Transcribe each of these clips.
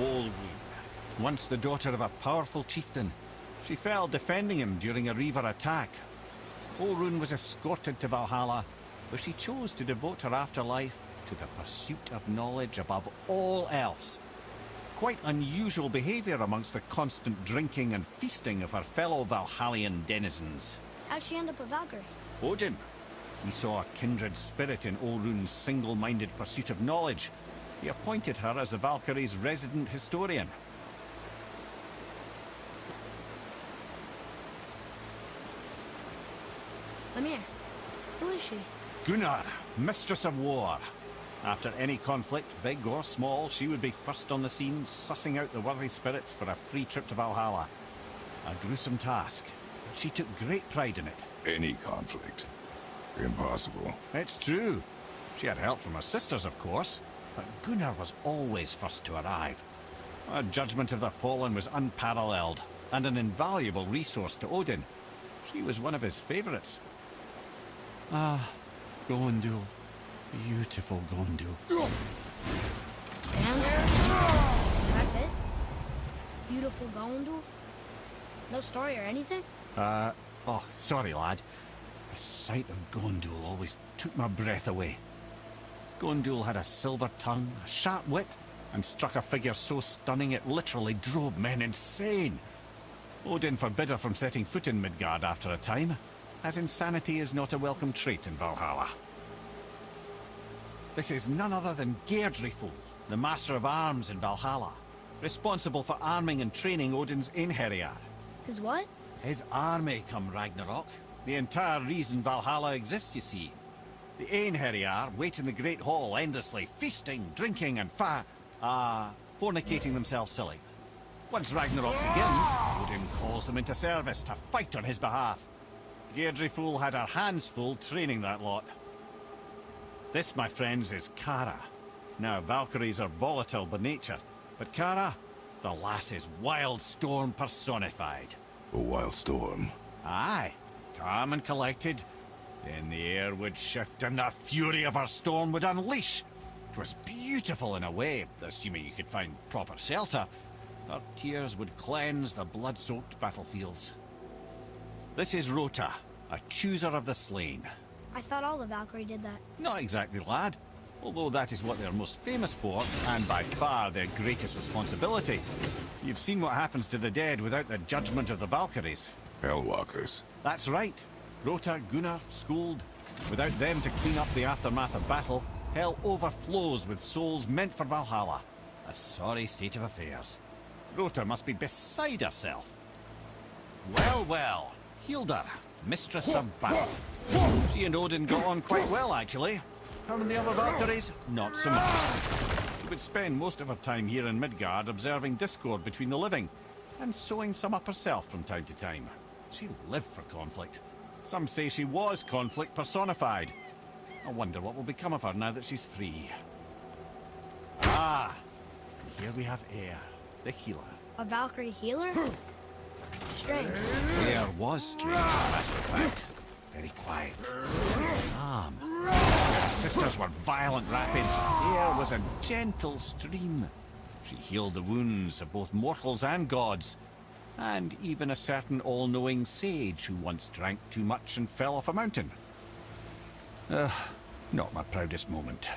Olrun, once the daughter of a powerful chieftain. She fell defending him during a Reaver attack. Olrun was escorted to Valhalla, where she chose to devote her afterlife to the pursuit of knowledge above all else. Quite unusual behavior amongst the constant drinking and feasting of her fellow Valhallian denizens. How'd she end up with Valkyrie? Odin. He saw a kindred spirit in Olrun's single-minded pursuit of knowledge. He appointed her as the Valkyrie's resident historian. Lemire. Who is she? Gunnar, Mistress of War. After any conflict, big or small, she would be first on the scene, sussing out the worthy spirits for a free trip to Valhalla. A gruesome task, but she took great pride in it. Any conflict. Impossible. It's true. She had help from her sisters, of course, but Gunnar was always first to arrive. Her judgment of the fallen was unparalleled, and an invaluable resource to Odin. She was one of his favorites. Ah, Gondul. Beautiful Gondul. And? That's it? Beautiful Gondul? No story or anything? Oh, sorry, lad. The sight of Gondul always took my breath away. Gondul had a silver tongue, a sharp wit, and struck a figure so stunning it literally drove men insane. Odin forbid her from setting foot in Midgard after a time, as insanity is not a welcome trait in Valhalla. This is none other than Geirdriful, the master of arms in Valhalla, responsible for arming and training Odin's Einherjar. His what? His army come Ragnarok. The entire reason Valhalla exists, you see. The Einherjar wait in the Great Hall endlessly, feasting, drinking, and fornicating themselves silly. Once Ragnarok begins, Odin calls them into service to fight on his behalf. Geirdriful had her hands full training that lot. This, my friends, is Kara. Now, Valkyries are volatile by nature, but Kara, the lass is wild storm personified. A wild storm. Aye, calm and collected. Then the air would shift and the fury of her storm would unleash. It was beautiful in a way, assuming you could find proper shelter. Her tears would cleanse the blood-soaked battlefields. This is Rota, a chooser of the slain. I thought all the Valkyrie did that. Not exactly, lad. Although that is what they're most famous for, and by far their greatest responsibility. You've seen what happens to the dead without the judgment of the Valkyries. Hellwalkers. That's right. Rota, Gunnar, Skuld. Without them to clean up the aftermath of battle, hell overflows with souls meant for Valhalla. A sorry state of affairs. Rota must be beside herself. Well, well. Hildr, Mistress of Battle. She and Odin got on quite well, actually. Her and the other Valkyries, not so much. She would spend most of her time here in Midgard observing discord between the living, and sewing some up herself from time to time. She lived for conflict. Some say she was conflict personified. I wonder what will become of her now that she's free. Ah, and here we have Eir, the healer. A Valkyrie healer? Strange. Eir was strange, as a matter of fact. Very quiet. Calm. Her sisters were violent rapids. Eir was a gentle stream. She healed the wounds of both mortals and gods. And even a certain all-knowing sage who once drank too much and fell off a mountain. Not my proudest moment.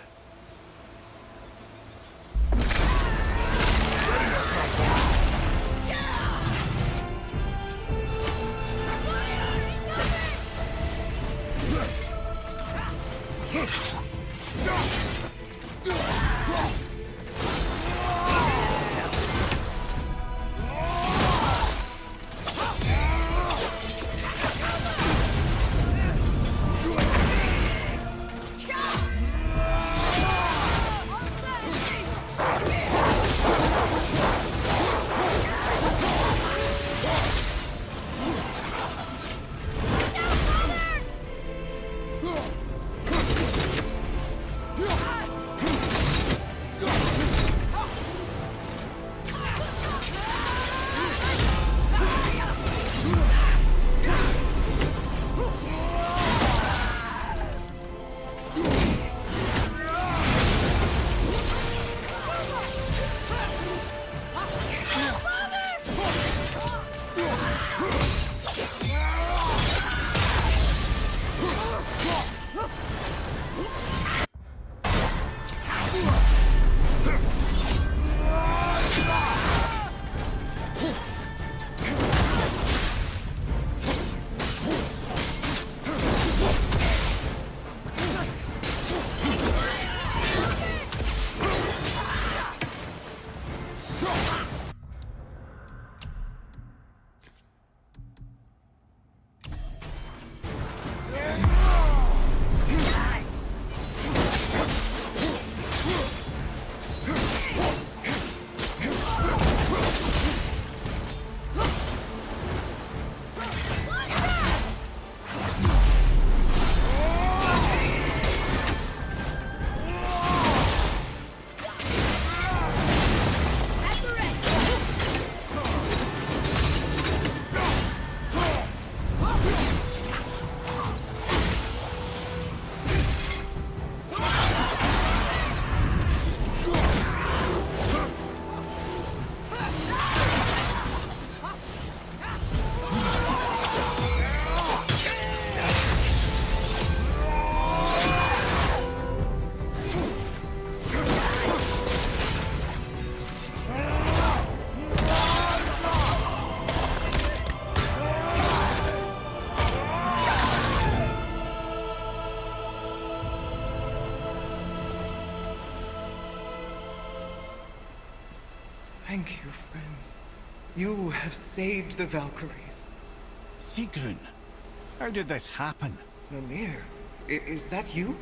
you, friends. You have saved the Valkyries. Sigrun, how did this happen? Mimir, is that you?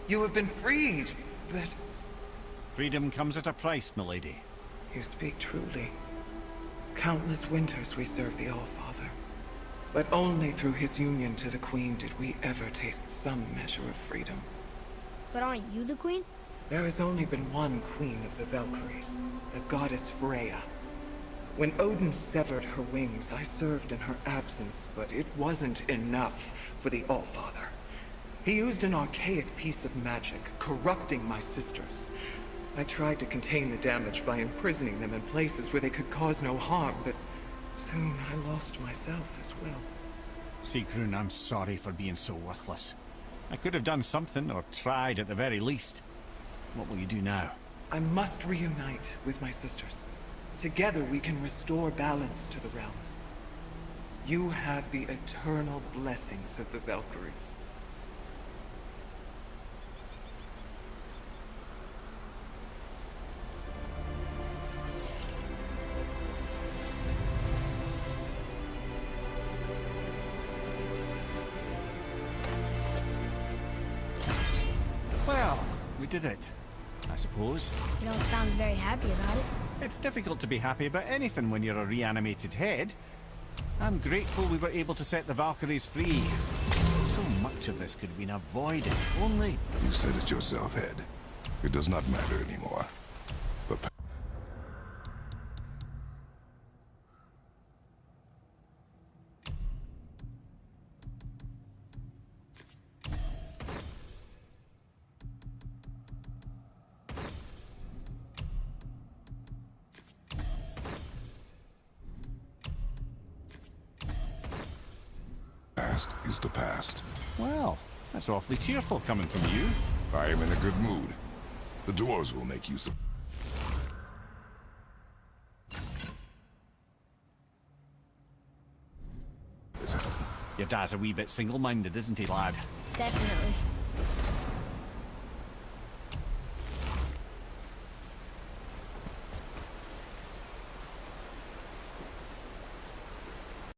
You have been freed, but... Freedom comes at a price, milady. You speak truly. Countless winters we served the Allfather. But only through his union to the Queen did we ever taste some measure of freedom. But aren't you the queen? There has only been one Queen of the Valkyries, the goddess Freya. When Odin severed her wings, I served in her absence, but it wasn't enough for the Allfather. He used an archaic piece of magic, corrupting my sisters. I tried to contain the damage by imprisoning them in places where they could cause no harm, but soon I lost myself as well. Sigrun, I'm sorry for being so worthless. I could have done something, or tried at the very least. What will you do now? I must reunite with my sisters. Together we can restore balance to the realms. You have the eternal blessings of the Valkyries. Well, we did it, I suppose. You don't sound very happy about it. It's difficult to be happy about anything when you're a reanimated head. I'm grateful we were able to set the Valkyries free. So much of this could have been avoided, only... You said it yourself, Head. It does not matter anymore. But past is the past. Well, that's awfully cheerful coming from you. I am in a good mood. The dwarves will make use of... this. Your dad's a wee bit single-minded, isn't he, lad? Definitely.